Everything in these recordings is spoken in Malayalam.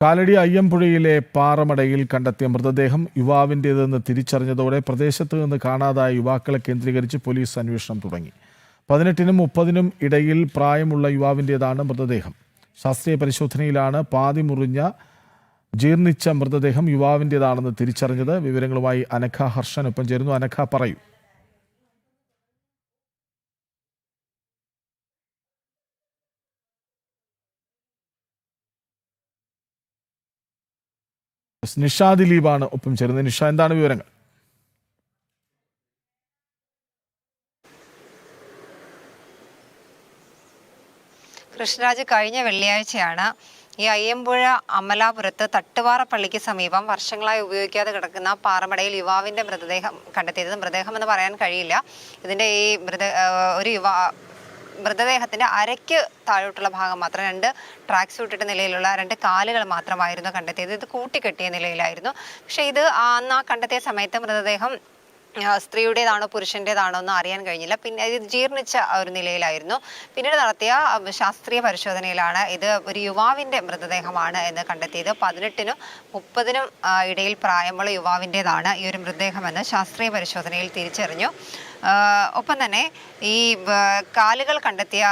കാലടി അയ്യമ്പുഴയിലെ പാറമടയിൽ കണ്ടെത്തിയ മൃതദേഹം യുവാവിൻ്റേതെന്ന് തിരിച്ചറിഞ്ഞതോടെ പ്രദേശത്ത് നിന്ന് കാണാതായ യുവാക്കളെ കേന്ദ്രീകരിച്ച് പോലീസ് അന്വേഷണം തുടങ്ങി. 18-നും 30-നും ഇടയിൽ പ്രായമുള്ള യുവാവിൻ്റേതാണ് മൃതദേഹം. ശാസ്ത്രീയ പരിശോധനയിലാണ് പാതി മുറിഞ്ഞ ജീർണിച്ച മൃതദേഹം യുവാവിൻ്റേതാണെന്ന് തിരിച്ചറിഞ്ഞത്. വിവരങ്ങളുമായി അനഘ ഹർഷൻ ഒപ്പം ചേരുന്നു. അനഘ, പറയൂ. നിഷ ദിലീപാണ് ഒപ്പം ചേരുന്നത്. നിഷ, എന്താണ് വിവരങ്ങൾ? കൃഷ്ണരാജ്, കഴിഞ്ഞ വെള്ളിയാഴ്ചയാണ് ഈ അയ്യമ്പുഴ അമലാപുരത്ത് തട്ടുപാറ പള്ളിക്ക് സമീപം വർഷങ്ങളായി ഉപയോഗിക്കാതെ കിടക്കുന്ന പാറമടയിൽ യുവാവിന്റെ മൃതദേഹം കണ്ടെത്തിയത്. മൃതദേഹം എന്ന് പറയാൻ കഴിയില്ല. ഇതിന്റെ ഈ മൃതദേഹത്തിന്റെ അരയ്ക്ക് താഴോട്ടുള്ള ഭാഗം മാത്രം, 2 ട്രാക്ക് സൂട്ട് ഇട്ട നിലയിലുള്ള 2 കാലുകൾ മാത്രമായിരുന്നു കണ്ടെത്തിയത്. ഇത് കൂട്ടിക്കെട്ടിയ നിലയിലായിരുന്നു. പക്ഷേ ഇത് അന്ന് കണ്ടെത്തിയ സമയത്ത് മൃതദേഹം സ്ത്രീയുടേതാണോ പുരുഷൻ്റേതാണോ എന്ന് അറിയാൻ കഴിഞ്ഞില്ല. പിന്നെ ഇത് ജീർണിച്ച ഒരു നിലയിലായിരുന്നു. പിന്നീട് നടത്തിയ ശാസ്ത്രീയ പരിശോധനയിലാണ് ഇത് ഒരു യുവാവിൻ്റെ മൃതദേഹമാണ് എന്ന് കണ്ടെത്തിയത്. 18-നും 30-നും ഇടയിൽ പ്രായമുള്ള യുവാവിൻ്റേതാണ് ഈ ഒരു മൃതദേഹമെന്ന് ശാസ്ത്രീയ പരിശോധനയിൽ തിരിച്ചറിഞ്ഞു. ഒപ്പം തന്നെ ഈ കാലുകൾ കണ്ടെത്തിയ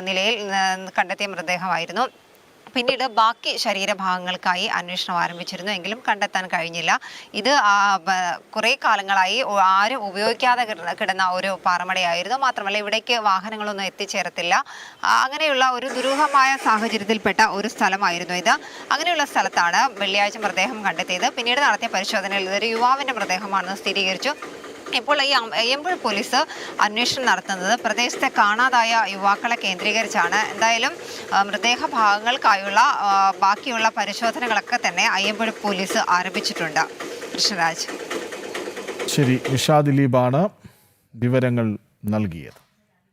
നിലയിൽ കണ്ടെത്തിയ മൃതദേഹമായിരുന്നു. പിന്നീട് ബാക്കി ശരീരഭാഗങ്ങൾക്കായി അന്വേഷണം ആരംഭിച്ചിരുന്നു, എങ്കിലും കണ്ടെത്താൻ കഴിഞ്ഞില്ല. ഇത് കുറേ കാലങ്ങളായി ആരും ഉപയോഗിക്കാതെ കിടന്ന ഒരു പാറമടയായിരുന്നു. മാത്രമല്ല, ഇവിടേക്ക് വാഹനങ്ങളൊന്നും എത്തിച്ചേരത്തില്ല. അങ്ങനെയുള്ള ഒരു ദുരൂഹമായ സാഹചര്യത്തിൽപ്പെട്ട ഒരു സ്ഥലമായിരുന്നു ഇത്. അങ്ങനെയുള്ള സ്ഥലത്താണ് വെള്ളിയാഴ്ച മൃതദേഹം കണ്ടെത്തിയത്. പിന്നീട് നടത്തിയ പരിശോധനയിൽ ഇതൊരു യുവാവിൻ്റെ മൃതദേഹമാണെന്ന് സ്ഥിരീകരിച്ചു. ഇപ്പോൾ ഈ അയ്യമ്പുഴ പോലീസ് അന്വേഷണം നടത്തുന്നത് പ്രദേശത്തെ കാണാതായ യുവാക്കളെ കേന്ദ്രീകരിച്ചാണ്. എന്തായാലും മൃതദേഹ ഭാഗങ്ങൾക്കായുള്ള ബാക്കിയുള്ള പരിശോധനകളൊക്കെ തന്നെ അയ്യമ്പുഴ പോലീസ് ആരംഭിച്ചിട്ടുണ്ട്. കൃഷ്ണരാജ്. ശരി, നിഷ ദിലീപാണ് വിവരങ്ങൾ നൽകിയത്.